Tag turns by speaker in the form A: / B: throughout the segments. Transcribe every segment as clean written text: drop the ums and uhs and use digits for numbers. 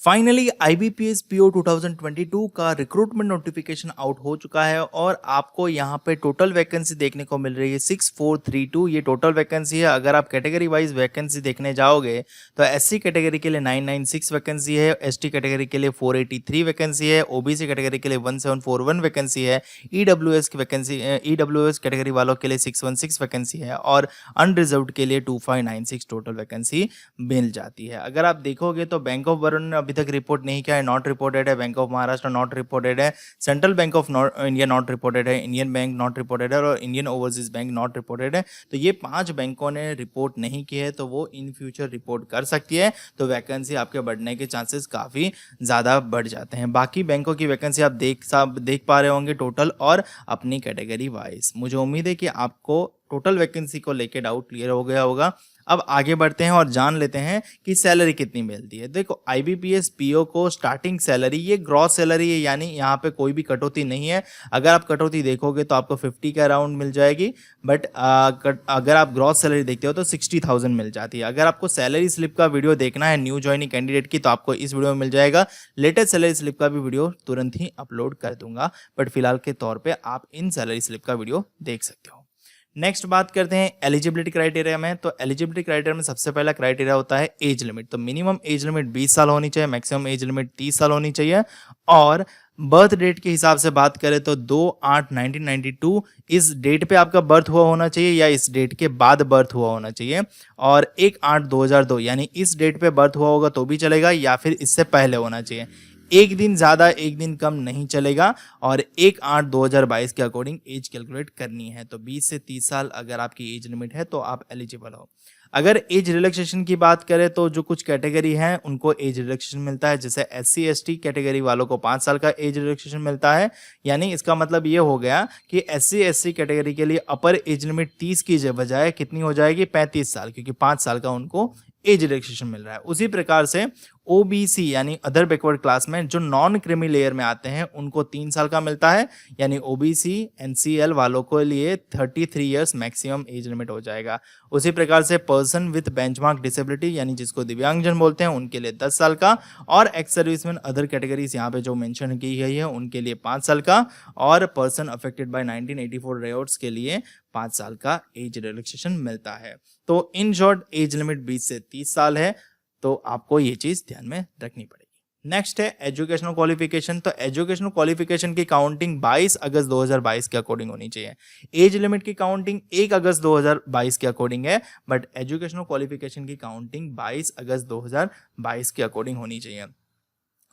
A: Finally IBPS PO 2022 का recruitment notification out हो चुका है और आपको यहाँ पे टोटल वैकेंसी देखने को मिल रही है 6432। ये टोटल वैकेंसी है। अगर आप कैटेगरी वाइज वैकेंसी देखने जाओगे तो एससी कैटेगरी के लिए 996 वैकेंसी है, एसटी कैटेगरी के लिए 483 वैकेंसी है, ओबीसी कैटेगरी के लिए 1741 वैकेंसी है, ईडब्ल्यूएस की वैकेंसी ईडब्ल्यूएस कैटेगरी वालों के लिए 616 वैकेंसी है और अनरिजर्व्ड के लिए 2596 टोटल वैकेंसी मिल जाती है। अगर आप देखोगे तो बैंक ऑफ बड़ौदा ने अभी तक रिपोर्ट नहीं किया है, नॉट रिपोर्टेड है। Bank of Maharashtra not reported है। Central bank of India not reported है। इंडियन बैंक नॉट रिपोर्टेड है और Indian overseas bank not reported है। तो ये 5 बैंकों ने रिपोर्ट नहीं की है, तो वो इन फ्यूचर रिपोर्ट कर सकती है। तो वैकेंसी आपके बढ़ने के चांसेस काफ़ी ज़्यादा बढ़ जाते हैं। बाकी बैंकों की वैकेंसी आप देख पा रहे होंगे टोटल और अपनी कैटेगरी वाइज। मुझे उम्मीद है कि आपको टोटल वैकेंसी को लेके डाउट क्लियर हो गया होगा। अब आगे बढ़ते हैं और जान लेते हैं कि सैलरी कितनी मिलती है। देखो, आईबीपीएस पीओ को स्टार्टिंग सैलरी ये ग्रॉस सैलरी है, यानी यहाँ पे कोई भी कटौती नहीं है। अगर आप कटौती देखोगे तो आपको 50 के अराउंड मिल जाएगी, बट अगर आप ग्रॉस सैलरी देखते हो तो 60,000 मिल जाती है। अगर आपको सैलरी स्लिप का वीडियो देखना है न्यू ज्वाइनिंग कैंडिडेट की तो आपको इस वीडियो में मिल जाएगा। लेटेस्ट सैलरी स्लिप का भी वीडियो तुरंत ही अपलोड कर दूंगा, बट फिलहाल के तौर पर आप इन सैलरी स्लिप का वीडियो देख सकते हो। नेक्स्ट बात करते हैं एलिजिबिलिटी क्राइटेरिया में। तो एलिजिबिलिटी क्राइटेरिया में सबसे पहला क्राइटेरिया होता है एज लिमिट। तो मिनिमम एज लिमिट 20 साल होनी चाहिए, मैक्सिमम एज लिमिट 30 साल होनी चाहिए। और बर्थ डेट के हिसाब से बात करें तो 2/8/1992 इस डेट पे आपका बर्थ हुआ होना चाहिए या इस डेट के बाद बर्थ हुआ होना चाहिए। और 1/8/2002 यानी इस डेट पे बर्थ हुआ होगा तो भी चलेगा या फिर इससे पहले होना चाहिए। एक दिन ज़्यादा एक दिन कम नहीं चलेगा। और 1/8/2022 के अकॉर्डिंग एज कैलकुलेट करनी है। तो 20 से 30 साल अगर आपकी एज लिमिट है तो आप एलिजिबल हो। अगर एज रिलैक्सेशन की बात करें तो जो कुछ कैटेगरी हैं उनको एज रिलैक्सेशन मिलता है। जैसे एससी एसटी कैटेगरी वालों को 5 साल का एज रिलैक्सेशन मिलता है। यानी इसका मतलब ये हो गया कि एससी एसटी कैटेगरी के लिए अपर एज लिमिट 30 की बजाय कितनी हो जाएगी, 35 साल, क्योंकि 5 साल का उनको एज रिलैक्सेशन मिल रहा है। उसी प्रकार से ओबीसी यानी अदर बैकवर्ड क्लास में जो नॉन क्रीमी लेयर में आते हैं उनको 3 साल का मिलता है। यानी ओबीसी एनसीएल वालों के लिए 33 इयर्स मैक्सिमम एज लिमिट हो जाएगा। उसी प्रकार से पर्सन विथ बेंचमार्क डिसेबिलिटी यानी जिसको दिव्यांगजन बोलते हैं उनके लिए 10 साल का। और एक्स सर्विसमैन अदर कैटेगरीज यहाँ पे जो मेंशन की गई है उनके लिए 5 साल का। और पर्सन अफेक्टेड बाय 1984 रायोट्स के लिए 5 साल का एज रिलैक्सेशन मिलता है। तो इन शॉर्ट एज लिमिट 20 से 30 साल है। तो आपको ये चीज़ ध्यान में रखनी पड़ेगी। नेक्स्ट है एजुकेशनल क्वालिफिकेशन। तो एजुकेशनल क्वालिफिकेशन की काउंटिंग 22 अगस्त 2022 के अकॉर्डिंग होनी चाहिए। एज लिमिट की काउंटिंग 1 अगस्त 2022 के अकॉर्डिंग है, बट एजुकेशनल क्वालिफिकेशन की काउंटिंग 22 अगस्त 2022 के अकॉर्डिंग होनी चाहिए।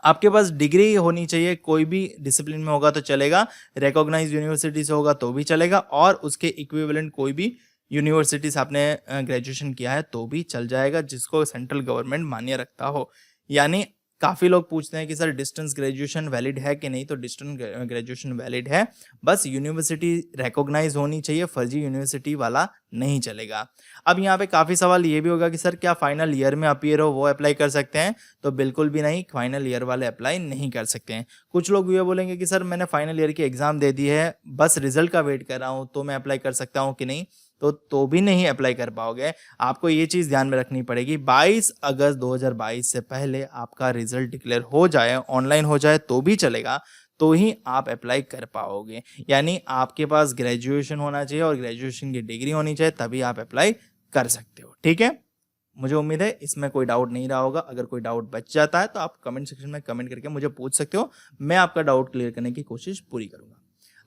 A: आपके पास डिग्री होनी चाहिए, कोई भी डिसिप्लिन में होगा तो चलेगा, रिकॉग्नाइज यूनिवर्सिटी से होगा तो भी चलेगा, और उसके इक्विवेलेंट कोई भी यूनिवर्सिटी से आपने ग्रेजुएशन किया है तो भी चल जाएगा, जिसको सेंट्रल गवर्नमेंट मान्य रखता हो। यानी काफ़ी लोग पूछते हैं कि सर डिस्टेंस ग्रेजुएशन वैलिड है कि नहीं, तो डिस्टेंस ग्रेजुएशन वैलिड है, बस यूनिवर्सिटी रिकॉग्नाइज होनी चाहिए, फर्जी यूनिवर्सिटी वाला नहीं चलेगा। अब यहाँ पे काफ़ी सवाल ये भी होगा कि सर क्या फाइनल ईयर में अपीयर हो वो अप्लाई कर सकते हैं, तो बिल्कुल भी नहीं, फाइनल ईयर वाले अप्लाई नहीं कर सकते हैं। कुछ लोग ये बोलेंगे कि सर मैंने फाइनल ईयर की एग्ज़ाम दे दी है, बस रिजल्ट का वेट कर रहा हूँ, तो मैं अप्लाई कर सकता हूँ कि नहीं, तो भी नहीं अप्लाई कर पाओगे। आपको ये चीज़ ध्यान में रखनी पड़ेगी, 22 अगस्त 2022 से पहले आपका रिजल्ट डिक्लेयर हो जाए, ऑनलाइन हो जाए तो भी चलेगा, तो ही आप अप्लाई कर पाओगे। यानी आपके पास ग्रेजुएशन होना चाहिए और ग्रेजुएशन की डिग्री होनी चाहिए, तभी आप अप्लाई कर सकते हो। ठीक है, मुझे उम्मीद है इसमें कोई डाउट नहीं रहा होगा। अगर कोई डाउट बच जाता है तो आप कमेंट सेक्शन में कमेंट करके मुझे पूछ सकते हो, मैं आपका डाउट क्लियर करने की कोशिश पूरी करूँगा।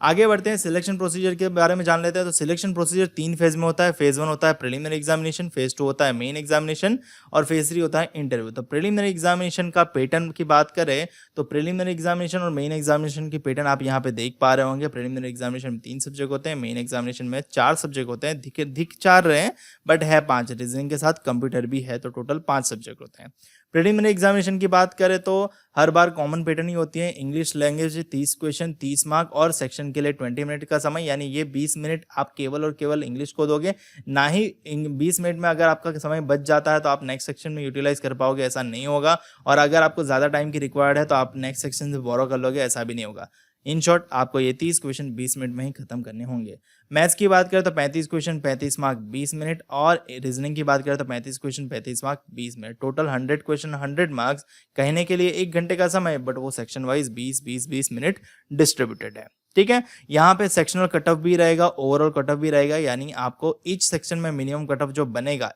A: आगे बढ़ते हैं, सिलेक्शन प्रोसीजर के बारे में जान लेते हैं। तो सिलेक्शन प्रोसीजर 3 फेज में होता है। फेज 1 होता है प्रिलिमिनरी एग्जामिनेशन, फेज 2 होता है मेन एग्जामिनेशन और फेज 3 होता है इंटरव्यू। तो प्रिलिमिनरी एग्जामिनेशन का पैटर्न की बात करें तो प्रिलिमिनरी एग्जामिनेशन और मेन एग्जामिनेशन की पैटर्न आप यहाँ पे देख पा रहे होंगे। प्रिलिमिनरी एग्जामिनेशन में 3 सब्जेक्ट होते हैं, मेन एग्जामिनेशन में 4 सब्जेक्ट होते हैं। दिख 4 रहे हैं बट है 5, रीजनिंग के साथ कंप्यूटर भी है, तो टोटल 5 सब्जेक्ट होते हैं। प्रिलिमिनरी एग्जामिनेशन की बात करें तो हर बार कॉमन पैटर्न ही होती है। इंग्लिश लैंग्वेज 30 क्वेश्चन 30 मार्क और सेक्शन के लिए 20 मिनट का समय, यानी ये 20 मिनट आप केवल और केवल इंग्लिश को दोगे, ना ही 20 मिनट में अगर आपका समय बच जाता है तो आप नेक्स्ट सेक्शन में यूटिलाइज कर पाओगे, ऐसा नहीं होगा। और अगर आपको ज़्यादा टाइम की रिक्वायर्ड है तो आप नेक्स्ट सेक्शन से बोरो कर लोगे, ऐसा भी नहीं होगा। इन शॉर्ट आपको ये 30 क्वेश्चन 20 मिनट में ही खत्म करने होंगे। मैथ्स की बात करें तो 35 क्वेश्चन 35 मार्क 20 मिनट, और रीजनिंग की बात करें तो 35 question 35 mark 20 minute. Total 100 question 100 marks, कहने के लिए 1 घंटे का समय, बट वो सेक्शन वाइज 20 मिनट डिस्ट्रीब्यूटेड है। ठीक है, यहाँ पे सेक्शनल कट ऑफ भी रहेगा, ओवरऑल कट ऑफ भी रहेगा, यानी आपको ईच सेक्शन में मिनिमम कट ऑफ जो बनेगा,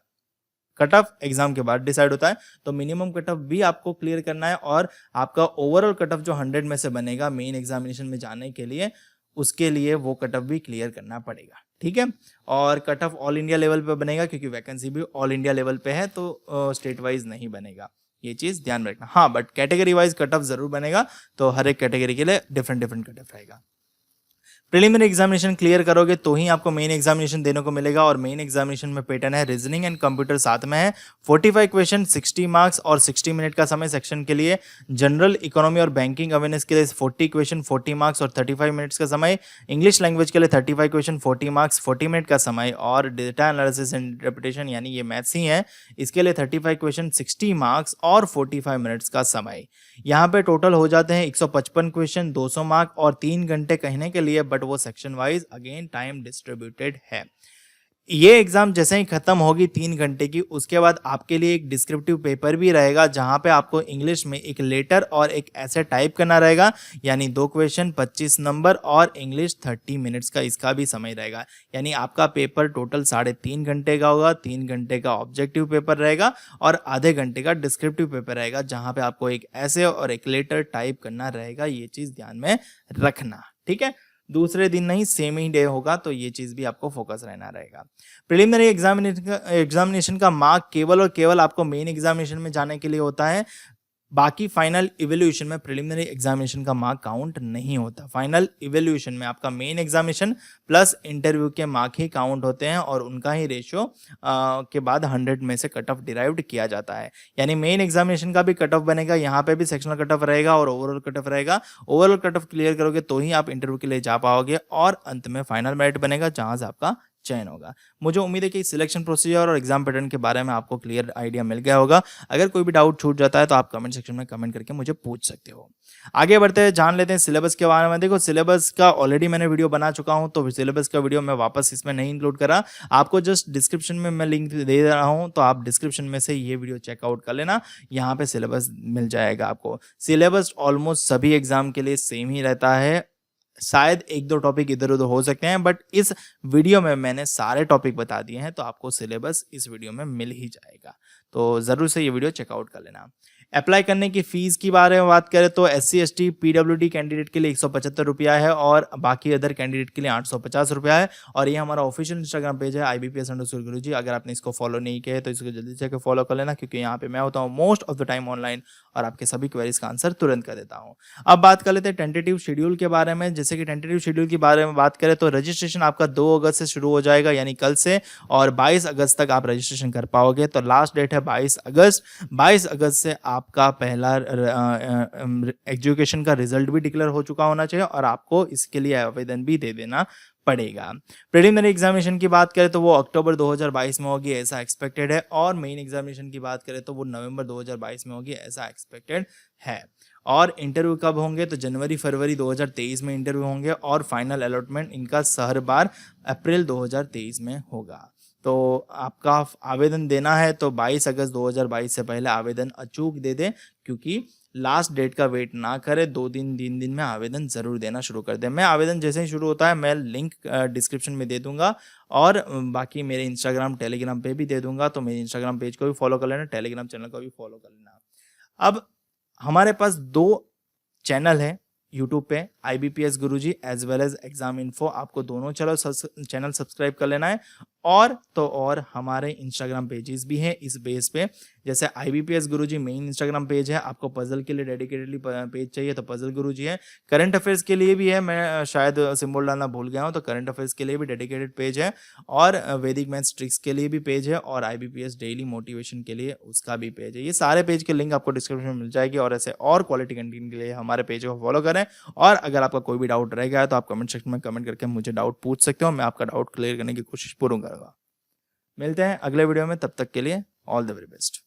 A: कट ऑफ एग्जाम के बाद डिसाइड होता है, तो मिनिमम कट ऑफ भी आपको क्लियर करना है, और आपका ओवरऑल कट ऑफ जो 100 में से बनेगा मेन एग्जामिनेशन में जाने के लिए, उसके लिए वो कट ऑफ भी क्लियर करना पड़ेगा। ठीक है, और cut off all India level पे बनेगा, क्योंकि वैकेंसी भी ऑल इंडिया लेवल पे है, तो स्टेट वाइज नहीं बनेगा, ये चीज ध्यान में रखना। हाँ, but category wise cut off जरूर बनेगा, तो हर एक कैटेगरी के लिए डिफरेंट कट ऑफ रहेगा। प्रीलिमिनरी एग्जामिनेशन क्लियर करोगे तो ही आपको मेन एग्जामिनेशन देने को मिलेगा, और मेन एग्जामिनेशन में पैटर्न है रीजनिंग एंड कंप्यूटर साथ में है, 45 क्वेश्चन 60 मार्क्स और 60 मिनट का समय सेक्शन के लिए। जनरल इकोनॉमी और बैंकिंग अवेयरनेस के लिए 40 क्वेश्चन 40 मार्क्स और 35 मिनट्स का समय। इंग्लिश लैंग्वेज के लिए 35 क्वेश्चन 40 मार्क्स 40 मिनट का समय, और डेटा एनालिसिस एंड इंटरप्रिटेशन यानी ये मैथ्स ही है, इसके लिए 35 क्वेश्चन 60 मार्क्स और 45 मिनट्स का समय। यहाँ पे टोटल हो जाते हैं 155 क्वेश्चन 200 मार्क और 3 घंटे कहने के लिए, बट वो section wise again time distributed है। ये एग्जाम जैसे ही खत्म होगी 3 घंटे की, उसके बाद आपके लिए एक डिस्क्रिप्टिव पेपर भी रहेगा, जहां पे आपको इंग्लिश में एक लेटर और एक ऐसे टाइप करना रहेगा, यानी 2 क्वेश्चन 25 नंबर और इंग्लिश 30 मिनट्स का इसका भी समय रहेगा। यानी आपका पेपर टोटल 3.5 घंटे का होगा, 3 घंटे का ऑब्जेक्टिव पेपर रहेगा और आधे घंटे का डिस्क्रिप्टिव पेपर रहेगा, जहां पे आपको एक ऐसे और एक लेटर टाइप करना रहेगा। ये चीज ध्यान में रखना, ठीक है। दूसरे दिन नहीं, सेम ही डे होगा, तो ये चीज भी आपको फोकस रहना रहेगा। प्रिलिमिनरी एग्जामिनेशन का मार्क केवल और केवल आपको मेन एग्जामिनेशन में जाने के लिए होता है। बाकी फाइनल इवैल्यूएशन में प्रिलिमिनरी एग्जामिनेशन का मार्क काउंट नहीं होता। फाइनल इवैल्यूएशन में आपका मेन एग्जामिनेशन प्लस इंटरव्यू के मार्क ही काउंट होते हैं, और उनका ही रेशियो के बाद 100 में से कट ऑफ डिराइव्ड किया जाता है। यानी मेन एग्जामिनेशन का भी कट ऑफ बनेगा, यहाँ पे भी सेक्शनल कट ऑफ रहेगा और ओवरऑल कट ऑफ रहेगा। ओवरऑल कट ऑफ क्लियर करोगे तो ही आप इंटरव्यू के लिए जा पाओगे, और अंत में फाइनल मेरिट बनेगा, जहां से आपका चयन होगा। मुझे उम्मीद है कि सिलेक्शन प्रोसीजर और एग्जाम पैटर्न के बारे में आपको क्लियर आइडिया मिल गया होगा। अगर कोई भी डाउट छूट जाता है तो आप कमेंट सेक्शन में कमेंट करके मुझे पूछ सकते हो। आगे बढ़ते हैं, जान लेते हैं सिलेबस के बारे में। देखो, सिलेबस का ऑलरेडी मैंने वीडियो बना चुका हूं, तो सिलेबस का वीडियो मैं वापस इसमें नहीं इंक्लूड करा। आपको जस्ट डिस्क्रिप्शन में मैं लिंक दे रहा हूं, तो आप डिस्क्रिप्शन में से ये वीडियो चेकआउट कर लेना, यहाँ पे सिलेबस मिल जाएगा आपको। सिलेबस ऑलमोस्ट सभी एग्जाम के लिए सेम ही रहता है, शायद 1-2 टॉपिक इधर उधर हो सकते हैं, बट इस वीडियो में मैंने सारे टॉपिक बता दिए हैं, तो आपको सिलेबस इस वीडियो में मिल ही जाएगा। तो जरूर से ये वीडियो चेकआउट कर लेना। अप्लाई करने की फीस के बारे में बात करें तो SC ST PWD कैंडिडेट के लिए 175 रुपया है, और बाकी अदर कैंडिडेट के लिए 850 रुपया है। और ये हमारा ऑफिशियल इंस्टाग्राम पेज है IBPS_गुरुजी। अगर आपने इसको फॉलो नहीं किया है तो इसको जल्दी से फॉलो कर लेना, क्योंकि यहाँ पे मैं होता हूँ most of the time online, और आपके सभी क्वेरीज का आंसर तुरंत कर देता हूँ। अब बात कर लेते हैं टेंटेटिव शेड्यूल के बारे में। जैसे कि टेंटेटिव शेड्यूल के बारे में बात करें तो रजिस्ट्रेशन आपका 2 अगस्त से शुरू हो जाएगा, यानी कल से, और 22 अगस्त तक आप रजिस्ट्रेशन कर पाओगे। तो लास्ट डेट है 22 अगस्त। 22 अगस्त से आपका पहला एजुकेशन का रिजल्ट भी डिक्लेयर हो चुका होना चाहिए, और आपको इसके लिए आवेदन भी दे देना पड़ेगा। प्रीलिमिनरी एग्जामिनेशन की बात करें तो वो अक्टूबर 2022 में होगी, ऐसा एक्सपेक्टेड है, और मेन एग्जामिनेशन की बात करें तो वो नवंबर 2022 में होगी, ऐसा एक्सपेक्टेड है। और इंटरव्यू कब होंगे तो जनवरी-फरवरी 2023 में इंटरव्यू होंगे, और फाइनल अलॉटमेंट इनका शहर बार अप्रैल 2023 में होगा। तो आपका आवेदन देना है तो 22 अगस्त 2022 से पहले आवेदन अचूक दे दें, क्योंकि लास्ट डेट का वेट ना करें। 2-3 दिन में आवेदन जरूर देना शुरू कर दें। मैं आवेदन जैसे ही शुरू होता है मैं लिंक डिस्क्रिप्शन में दे दूंगा, और बाकी मेरे इंस्टाग्राम टेलीग्राम पे भी दे दूंगा, तो मेरे इंस्टाग्राम पेज को भी फॉलो कर लेना, टेलीग्राम चैनल को भी फॉलो कर लेना। अब हमारे पास 2 चैनल है यूट्यूब पे, IBPS Guruji as well as exam info. आपको दोनों चैनल सब्सक्राइब कर लेना है, और हमारे इंस्टाग्राम पेजेस भी हैं इस बेस पे। जैसे IBPS गुरुजी मेन इंस्टाग्राम पेज है, आपको पजल के लिए डेडिकेटेडली पेज चाहिए तो पजल गुरुजी है। करंट अफेयर्स के लिए भी है, मैं शायद सिंबल डालना भूल गया हूँ, तो करंट अफेयर्स के लिए भी डेडिकेटेड पेज है, और वैदिक मैथ्स ट्रिक्स के लिए भी पेज है, और IBPS डेली मोटिवेशन के लिए उसका भी पेज है। ये सारे पेज के लिंक आपको डिस्क्रिप्शन में मिल जाएगी, और ऐसे और क्वालिटी कंटेंट के लिए हमारे पेज को फॉलो करें। और अगर आपका कोई भी डाउट रह गया है तो आप कमेंट सेक्शन में कमेंट करके मुझे डाउट पूछ सकते हो, मैं आपका डाउट क्लियर करने की कोशिश पूर्ण करूंगा। मिलते हैं अगले वीडियो में, तब तक के लिए ऑल द वेरी बेस्ट।